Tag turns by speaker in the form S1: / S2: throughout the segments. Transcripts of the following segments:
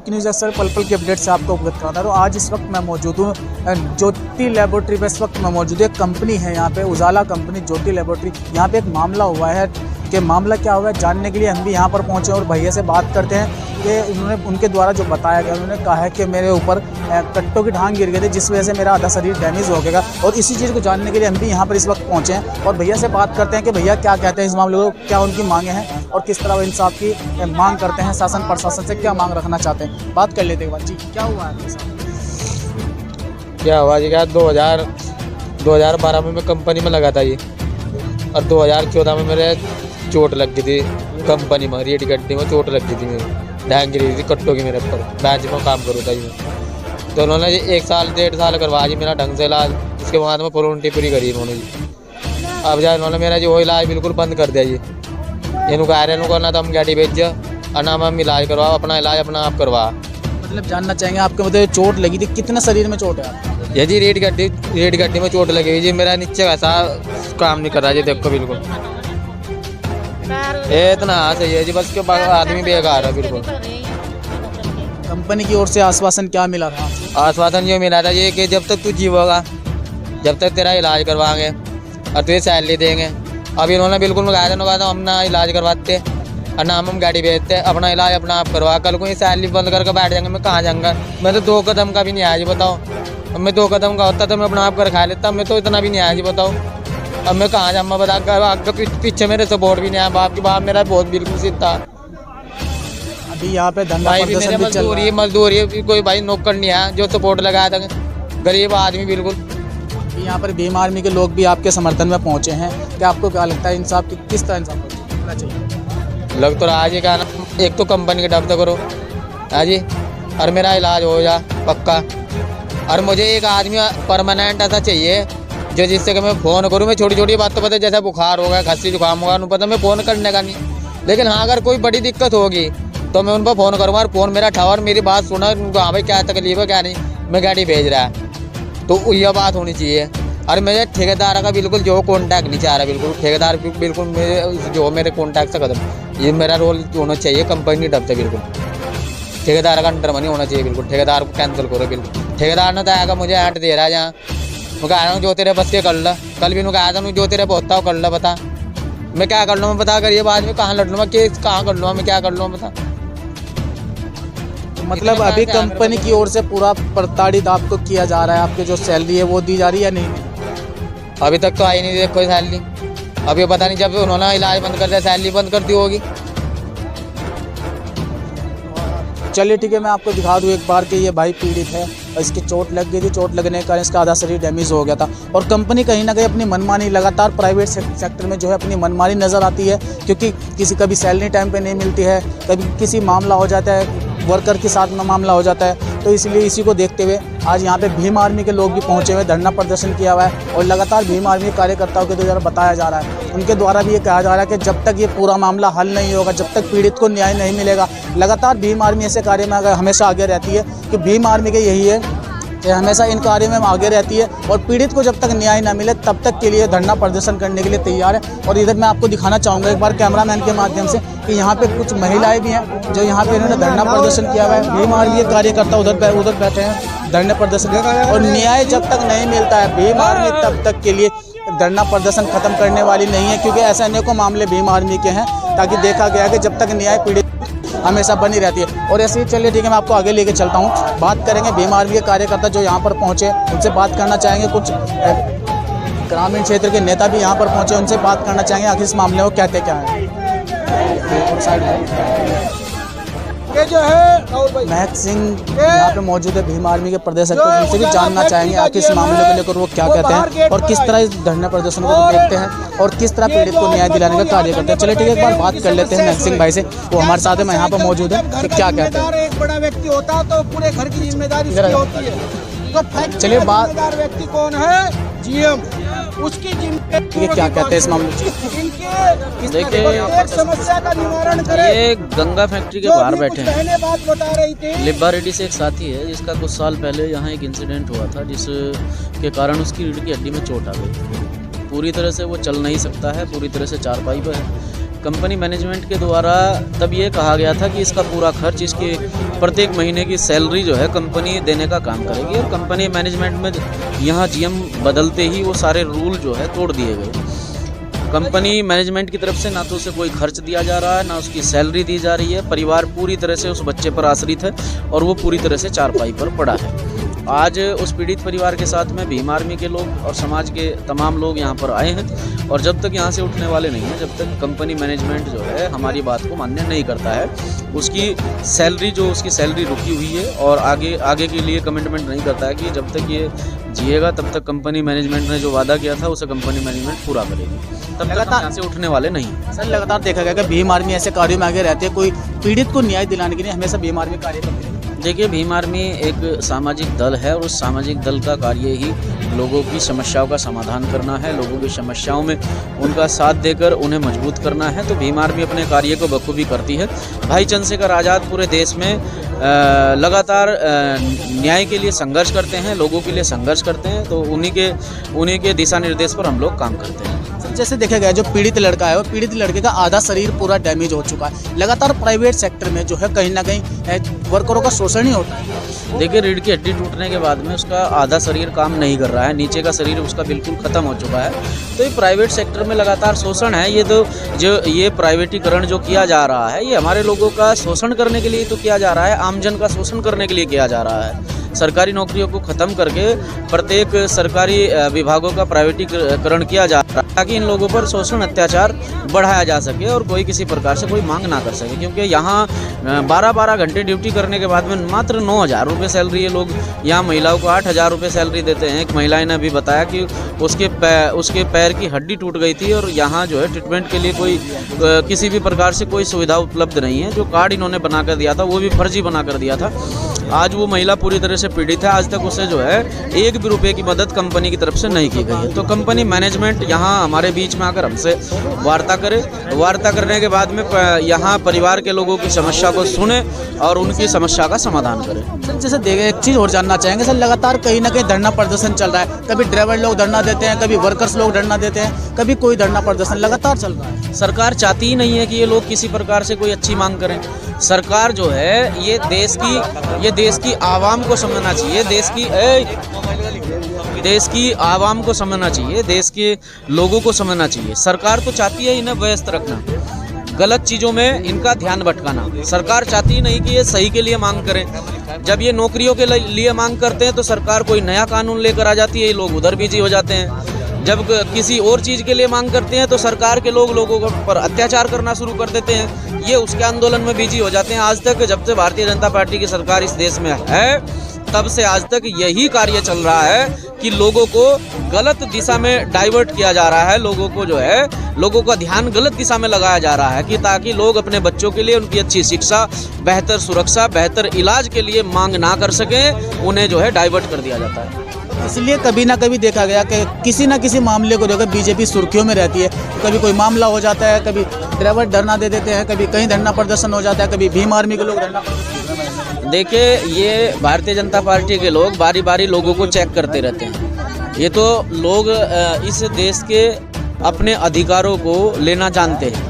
S1: की न्यूज़ अक्सर पल पल के अपडेट से आपको अवगत कराता है। तो आज इस वक्त मैं मौजूद हूँ ज्योति लैबोरेटरी पे। इस वक्त मैं मौजूद हूँ, एक कंपनी है यहाँ पे, उजाला कंपनी ज्योति लैबोरेटरी। यहाँ पे एक मामला हुआ है कि मामला क्या हुआ है जानने के लिए हम भी यहाँ पर पहुँचे और भैया से बात करते हैं कि उन्होंने उनके द्वारा जो बताया गया, उन्होंने कहा है कि मेरे ऊपर कट्टों की ढांग गिर गई थी जिस वजह से मेरा आधा शरीर डैमेज हो गया। और इसी चीज़ को जानने के लिए हम भी यहाँ पर इस वक्त पहुँचे हैं और भैया से बात करते हैं कि भैया क्या कहते हैं इस मामले को, क्या उनकी मांगे हैं और किस तरह वो इंसाफ की मांग करते हैं, शासन प्रशासन से क्या मांग रखना चाहते हैं। बात कर लेते हैं। जी क्या हुआ आपके साथ?
S2: क्या हुआ जी? क्या 2012 में मैं कंपनी में लगा था ये, और 2014 में मेरे चोट लग गई थी कंपनी में, रीढ़ की हड्डी में चोट लग गई थी, मेरी ढांग गिरी थी कट्टों की मेरे ऊपर। बेंच में काम करूँ था ये, तो उन्होंने 1 साल 1.5 साल करवा जी मेरा ढंग से इलाज। उसके बाद में वॉरंटी पूरी करी इन्होंने जी। अब जाए उन्होंने मेरा जो इलाज बिल्कुल बंद कर दिया जी। इन्हों कह रहे हैं ना तो हम गाड़ी भेज और ना हम इलाज करवाओ, अपना इलाज अपना आप करवा।
S1: मतलब जानना चाहेंगे आपके मतलब चोट लगी थी, कितना शरीर में चोट है आपको?
S2: ये जी रीढ़ की हड्डी में चोट लगी हुई जी। मेरा नीचे वैसा काम नहीं कर रहा जी, देखो बिल्कुल ये इतना सही है जी, बस के आदमी बेकार है बिल्कुल।
S1: कंपनी की ओर से आश्वासन क्या मिला था?
S2: आश्वासन ये मिला था ये कि जब तक तू जीवोगा, जब तक तेरा इलाज करवाएंगे और तुझे सैलरी देंगे। अब इन्होंने बिल्कुल कहा था हम ना इलाज करवाते और ना हम गाड़ी भेजते, अपना इलाज अपना आप करवा। कल को ये सैलरी बंद करके बैठ जाएंगे, मैं कहाँ जाऊँगा? मैं तो 2 कदम का भी नहीं आया जी, बताओ। अब मैं 2 कदम का होता तो मैं अपना आप कर खा लेता, मैं तो इतना भी नहीं आया जी, बताओ। अब मैं कहाँ जाऊँ? मैं बता, पीछे मेरे सपोर्ट भी नहीं आया, बाप की बाप मेरा बहुत बिल्कुल सीधा।
S1: अभी यहाँ पे धंधा
S2: भाई भी
S1: प्रदर्शन
S2: मेरे
S1: भी चल रहा है।
S2: मजदूरी कोई भाई नौकर नहीं है जो सपोर्ट लगाया था, गरीब आदमी बिल्कुल।
S1: यहाँ पर भीम आर्मी के लोग भी आपके समर्थन में पहुँचे हैं, क्या आपको क्या लगता है इंसाफ की किस तरह इंसाफ होना चाहिए?
S2: लग तो रहा है जी, क्या ना, एक तो कंपनी के डब करो है जी, और मेरा इलाज हो जा पक्का। और मुझे एक आदमी परमानेंट ऐसा चाहिए जो जिससे कि मैं फ़ोन करूँ। मैं छोटी छोटी बात तो पता है, जैसे बुखार होगा, खांसी जुकाम होगा, उन्हें पता मैं फ़ोन करने का नहीं। लेकिन हाँ, अगर कोई बड़ी दिक्कत होगी तो मैं उन पर फ़ोन करूँगा और फ़ोन मेरा उठाओ और मेरी बात सुना, उनको हाँ भाई क्या तकलीफ है क्या नहीं, मैं गाड़ी भेज रहा है, तो यह बात होनी चाहिए। और मेरे ठेकेदार का बिल्कुल जो कॉन्टैक्ट नहीं चाह रहा, बिल्कुल ठेकेदार बिल्कुल मेरे जो मेरे कॉन्टैक्ट से खत्म। ये मेरा रोल होना चाहिए कंपनी डब से, बिल्कुल ठेकेदार का अंडर मनी होना चाहिए, बिल्कुल ठेकेदार को कैंसिल करो। बिल्कुल ठेकेदार ने तो आएगा मुझे ऐंठ दे रहा है जहाँ मैं कह रहा हूँ जो तेरे बस के कर ला। कल भी कहा था जो तेरे पहुँचता हो कर ला, बता मैं क्या कर लूँ? मैं बता करिए बाद में कहाँ लड़ लूँ मैं, केस कहाँ कर लूँ मैं, क्या कर लूँ बता।
S1: मतलब अभी कंपनी की ओर से पूरा प्रताड़ित आपको किया जा रहा है, आपकी जो सैलरी है वो दी जा रही है या नहीं?
S2: अभी तक तो आई नहीं कोई सैलरी। अभी पता नहीं जब उन्होंने इलाज बंद कर दिया सैलरी बंद कर दी होगी।
S1: चलिए ठीक है, मैं आपको दिखा दूँ एक बार कि ये भाई पीड़ित है और इसकी चोट लग गई थी। चोट लगने के कारण इसका आधा शरीर डैमेज हो गया था और कंपनी कहीं ना कहीं अपनी मनमानी लगातार प्राइवेट सेक्टर में जो है अपनी मनमानी नज़र आती है, क्योंकि कभी सैलरी टाइम पे नहीं मिलती है, कभी किसी मामला हो जाता है, वर्कर के साथ में मामला हो जाता है। तो इसलिए इसी को देखते हुए आज यहाँ पे भीम आर्मी के लोग भी पहुँचे हुए, धरना प्रदर्शन किया हुआ है और लगातार भीम आर्मी कार्यकर्ताओं के द्वारा बताया जा रहा है, उनके द्वारा भी ये कहा जा रहा है कि जब तक ये पूरा मामला हल नहीं होगा, जब तक पीड़ित को न्याय नहीं मिलेगा, लगातार भीम आर्मी ऐसे कार्य में हमेशा आगे रहती है कि भीम आर्मी के यही है कि हमेशा इन कार्यों में आगे रहती है और पीड़ित को जब तक न्याय ना मिले तब तक के लिए धरना प्रदर्शन करने के लिए तैयार है। और इधर मैं आपको दिखाना चाहूँगा एक बार कैमरामैन के माध्यम से कि यहाँ पे कुछ महिलाएं भी हैं जो यहाँ पे इन्होंने धरना प्रदर्शन किया हुआ है। भीम आर्मी के कार्यकर्ता उधर बैठे हैं धरना प्रदर्शन, और न्याय जब तक नहीं मिलता है भीम आर्मी तब तक के लिए धरना प्रदर्शन खत्म करने वाली नहीं है, क्योंकि ऐसे अनेकों मामले भीम आर्मी के हैं, ताकि देखा गया कि जब तक न्याय पीड़ित हमेशा बनी रहती है। और ऐसे ही चलिए ठीक है, मैं आपको आगे लेके चलता हूँ, बात करेंगे भीम आर्मी के कार्यकर्ता जो यहाँ पर पहुँचे उनसे बात करना चाहेंगे। कुछ ग्रामीण क्षेत्र के नेता भी यहाँ पर पहुँचे, उनसे बात करना चाहेंगे आखिर इस मामले को कहते क्या है। ये जो है महक सिंह यहाँ पे मौजूद है भीम आर्मी के प्रदेश अध्यक्ष, उनसे भी जानना चाहेंगे आखिर इस मामले को लेकर वो क्या कहते हैं और किस तरह इस धरना प्रदर्शन को देखते हैं और किस तरह पीड़ित को न्याय दिलाने का कार्य करते हैं। चलिए ठीक है, एक बार बात कर लेते हैं महक सिंह भाई से, वो हमारे साथ में यहाँ पर मौजूद है, कि क्या कहते हैं।
S3: एक बड़ा व्यक्ति होता तो पूरे घर की जिम्मेदारी उसकी होती है, तो
S1: चलिए बात
S3: व्यक्ति कौन है? जीएम, उसकी जिम्मेदारी
S1: क्या कहते हैं इस मामले में?
S3: देखिए समस्या का निवारण करें।
S4: ये गंगा फैक्ट्री के बाहर बैठे हैं।
S3: पहले बात बता रही थी,
S4: लिब्बा रेड्डी से एक साथी है जिसका कुछ साल पहले यहाँ एक इंसिडेंट हुआ था जिसके कारण उसकी रीढ़ की हड्डी में चोट आ गई। पूरी तरह से वो चल नहीं सकता है, पूरी तरह से चारपाई पर है, कंपनी मैनेजमेंट के द्वारा तब ये कहा गया था कि इसका पूरा खर्च, इसकी प्रत्येक महीने की सैलरी जो है कंपनी देने का काम करेगी। और कंपनी मैनेजमेंट में यहाँ जीएम बदलते ही वो सारे रूल जो है तोड़ दिए गए। कंपनी मैनेजमेंट की तरफ से ना तो उसे कोई खर्च दिया जा रहा है, ना उसकी सैलरी दी जा रही है। परिवार पूरी तरह से उस बच्चे पर आश्रित है और वो पूरी तरह से चारपाई पर पड़ा है। आज उस पीड़ित परिवार के साथ में भीम आर्मी के लोग और समाज के तमाम लोग यहाँ पर आए हैं और जब तक यहाँ से उठने वाले नहीं हैं, जब तक कंपनी मैनेजमेंट जो है हमारी बात को मान्य नहीं करता है, उसकी सैलरी रुकी हुई है और आगे के लिए कमिटमेंट नहीं करता है कि जब तक ये जिएगा तब तक कंपनी मैनेजमेंट ने जो वादा किया था उसे कंपनी मैनेजमेंट पूरा करेगी। तब तक यहाँ से उठने वाले नहीं।
S1: सर लगातार देखा गया कि भीम आर्मी ऐसे कार्यों में आगे रहती है, कोई पीड़ित को न्याय दिलाने के लिए हमेशा भीम आर्मी कार्य करती है।
S4: देखिए, भीम आर्मी एक सामाजिक दल है और उस सामाजिक दल का कार्य ही लोगों की समस्याओं का समाधान करना है, लोगों की समस्याओं में उनका साथ देकर उन्हें मजबूत करना है। तो भीम आर्मी अपने कार्य को बखूबी करती है। भाई चंद्रशेखर आज़ाद पूरे देश में लगातार न्याय के लिए संघर्ष करते हैं, लोगों के लिए संघर्ष करते हैं, तो उन्हीं के दिशा निर्देश पर हम लोग काम करते हैं।
S1: जैसे देखा गया जो पीड़ित लड़का है वो पीड़ित लड़के का आधा शरीर पूरा डैमेज हो चुका है। लगातार प्राइवेट सेक्टर में जो है कहीं ना कहीं वर्करों का शोषण ही होता है।
S4: देखिए, रीढ़ की हड्डी टूटने के बाद में उसका आधा शरीर काम नहीं कर रहा है, नीचे का शरीर उसका बिल्कुल ख़त्म हो चुका है। तो ये प्राइवेट सेक्टर में लगातार शोषण है। ये प्राइवेटीकरण जो किया जा रहा है, ये हमारे लोगों का शोषण करने के लिए तो किया जा रहा है, आमजन का शोषण करने के लिए किया जा रहा है। सरकारी नौकरियों को ख़त्म करके प्रत्येक सरकारी विभागों का प्राइवेटीकरण किया जा रहा है ताकि इन लोगों पर शोषण अत्याचार बढ़ाया जा सके और कोई किसी प्रकार से कोई मांग ना कर सके। क्योंकि यहाँ 12-12 घंटे ड्यूटी करने के बाद में मात्र 9,000 रुपये सैलरी ये लोग यहाँ महिलाओं को 8,000 रुपये सैलरी देते हैं। एक महिला ने अभी बताया कि उसके पैर की हड्डी टूट गई थी और यहाँ जो है ट्रीटमेंट के लिए कोई किसी भी प्रकार से कोई सुविधा उपलब्ध नहीं है। जो कार्ड इन्होंने बना कर दिया था वो भी फर्जी बना कर दिया था। आज वो महिला पूरी तरह से पीड़ित है। आज तक उसे जो है 1 भी रुपये की मदद कंपनी की तरफ से नहीं की गई है। तो कंपनी मैनेजमेंट यहाँ हमारे बीच में आकर हमसे वार्ता करे, वार्ता करने के बाद में यहाँ परिवार के लोगों की समस्या को सुने और उनकी समस्या का समाधान करे।
S1: सर जैसे देखे एक चीज़ और जानना चाहेंगे सर, लगातार कहीं ना कहीं धरना प्रदर्शन चल रहा है। कभी ड्राइवर लोग धरना देते हैं, कभी वर्कर्स लोग धरना देते हैं, कभी कोई धरना प्रदर्शन लगातार चल रहा है।
S4: सरकार चाहती ही नहीं है कि ये लोग किसी प्रकार से कोई अच्छी मांग करें। सरकार जो है ये देश की आवाम को समझना चाहिए, देश की आवाम को समझना चाहिए, देश के लोगों को समझना चाहिए। सरकार तो चाहती है इन्हें व्यस्त रखना, गलत चीज़ों में इनका ध्यान भटकाना। सरकार चाहती ही नहीं कि ये सही के लिए मांग करें। जब ये नौकरियों के लिए मांग करते हैं तो सरकार कोई नया कानून लेकर आ जाती है, ये लोग उधर बिजी हो जाते हैं। जब किसी और चीज़ के लिए मांग करते हैं तो सरकार के लोगों पर अत्याचार करना शुरू कर देते हैं, ये उसके आंदोलन में बिजी हो जाते हैं। आज तक जब से भारतीय जनता पार्टी की सरकार इस देश में है तब से आज तक यही कार्य चल रहा है कि लोगों को गलत दिशा में डाइवर्ट किया जा रहा है, लोगों को जो है लोगों का ध्यान गलत दिशा में लगाया जा रहा है कि ताकि लोग अपने बच्चों के लिए उनकी अच्छी शिक्षा, बेहतर सुरक्षा, बेहतर इलाज के लिए मांग ना कर सकें, उन्हें जो है डाइवर्ट कर दिया जाता है।
S1: इसलिए कभी ना कभी देखा गया कि किसी ना किसी मामले को लेकर बीजेपी सुर्खियों में रहती है। कभी कोई मामला हो जाता है, कभी ड्राइवर धरना दे देते हैं, कभी कहीं धरना प्रदर्शन हो जाता है, कभी भीम आर्मी के लोग धरना प्रदर्शन।
S4: देखिए, ये भारतीय जनता पार्टी के लोग बारी बारी लोगों को चेक करते रहते हैं। ये तो लोग इस देश के अपने अधिकारों को लेना जानते हैं।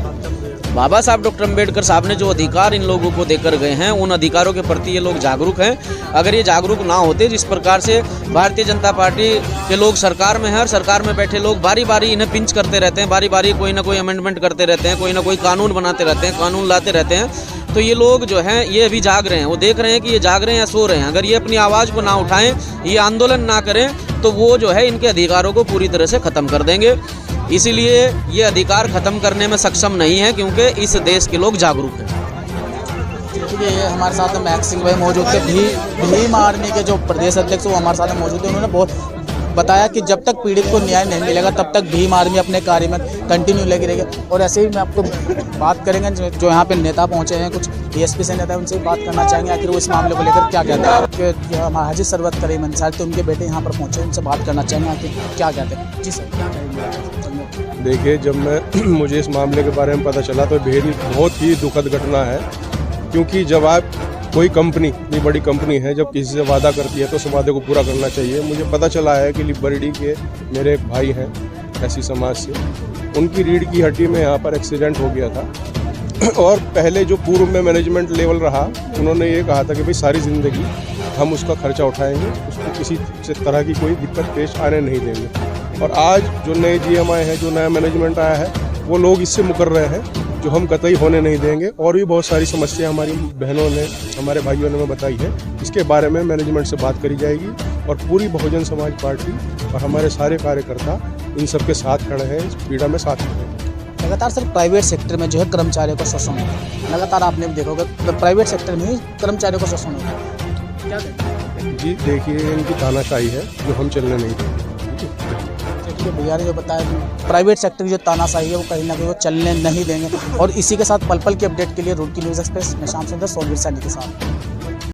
S4: बाबा साहब डॉक्टर अम्बेडकर साहब ने जो अधिकार इन लोगों को देकर गए हैं, उन अधिकारों के प्रति ये लोग जागरूक हैं। अगर ये जागरूक ना होते, जिस प्रकार से भारतीय जनता पार्टी के लोग सरकार में हैं और सरकार में बैठे लोग बारी बारी इन्हें पिंच करते रहते हैं, बारी बारी कोई ना कोई अमेंडमेंट करते रहते हैं, कोई ना कोई कानून बनाते रहते हैं, कानून लाते रहते हैं, तो ये लोग जो हैं ये अभी जाग रहे हैं। वो देख रहे हैं कि ये जाग रहे हैं या सो रहे हैं। अगर ये अपनी आवाज़ को ना उठाएं, ये आंदोलन ना करें, तो वो जो है इनके अधिकारों को पूरी तरह से ख़त्म कर देंगे। इसीलिए ये अधिकार ख़त्म करने में सक्षम नहीं है, क्योंकि इस देश के लोग जागरूक हैं।
S1: ये हमारे साथ में महक सिंह भाई मौजूद थे, भीम आर्मी के जो प्रदेश अध्यक्ष वो हमारे साथ में मौजूद थे। उन्होंने बहुत बताया कि जब तक पीड़ित को न्याय नहीं मिलेगा तब तक भीम आर्मी अपने कार्य में कंटिन्यू लगी रहेगी। और ऐसे ही मैं आपको बात करेंगे जो यहाँ पे नेता पहुँचे हैं, कुछ DSP से नेता, उनसे बात करना चाहेंगे आखिर वो इस मामले को लेकर क्या कहते हैं। कि हमारे हाजी सरवत करीम अंसारी थे, उनके बेटे यहाँ पर पहुँचे, उनसे बात करना चाहेंगे आखिर क्या कहते हैं। जी सर, क्या कहेंगे।
S5: देखिए, जब मुझे इस मामले के बारे में पता चला तो बहुत ही दुखद घटना है। क्योंकि जब आप कोई कंपनी, इतनी बड़ी कंपनी है, जब किसी से वादा करती है तो उस वादे को पूरा करना चाहिए। मुझे पता चला है कि लिबर्टी के मेरे एक भाई हैं ऐसी समाज से, उनकी रीढ़ की हड्डी में यहाँ पर एक्सीडेंट हो गया था। और पहले जो पूर्व में मैनेजमेंट लेवल रहा, उन्होंने ये कहा था कि भाई सारी ज़िंदगी हम उसका खर्चा उठाएंगे, उसको किसी तरह की कोई दिक्कत पेश आने नहीं देंगे। और आज जो नए GM आए हैं, जो नया मैनेजमेंट आया है, वो लोग इससे मुकर रहे हैं, जो हम कतई होने नहीं देंगे। और भी बहुत सारी समस्या हमारी बहनों ने, हमारे भाइयों ने हमें बताई है, इसके बारे में मैनेजमेंट से बात करी जाएगी। और पूरी बहुजन समाज पार्टी और हमारे सारे कार्यकर्ता इन सब के साथ खड़े हैं, इस पीड़ा में साथ खड़े हैं।
S1: लगातार सर प्राइवेट सेक्टर में जो है कर्मचारियों का शोषण होता है, लगातार आपने भी देखा होगा प्राइवेट सेक्टर में ही कर्मचारियों का शोषण होता है, क्या कहते हैं?
S5: जी देखिए, इनकी तानाशाही है जो हम चलने नहीं देंगे।
S1: ठीक है भैया ने जो बताया, प्राइवेट सेक्टर की जो तानाशाही है वो कहीं ना कहीं वो चलने नहीं देंगे। और इसी के साथ पल पल की अपडेट के लिए रुड़की न्यूज़ एक्सप्रेस में शाम सुंदर सोलवीर सैनी के साथ।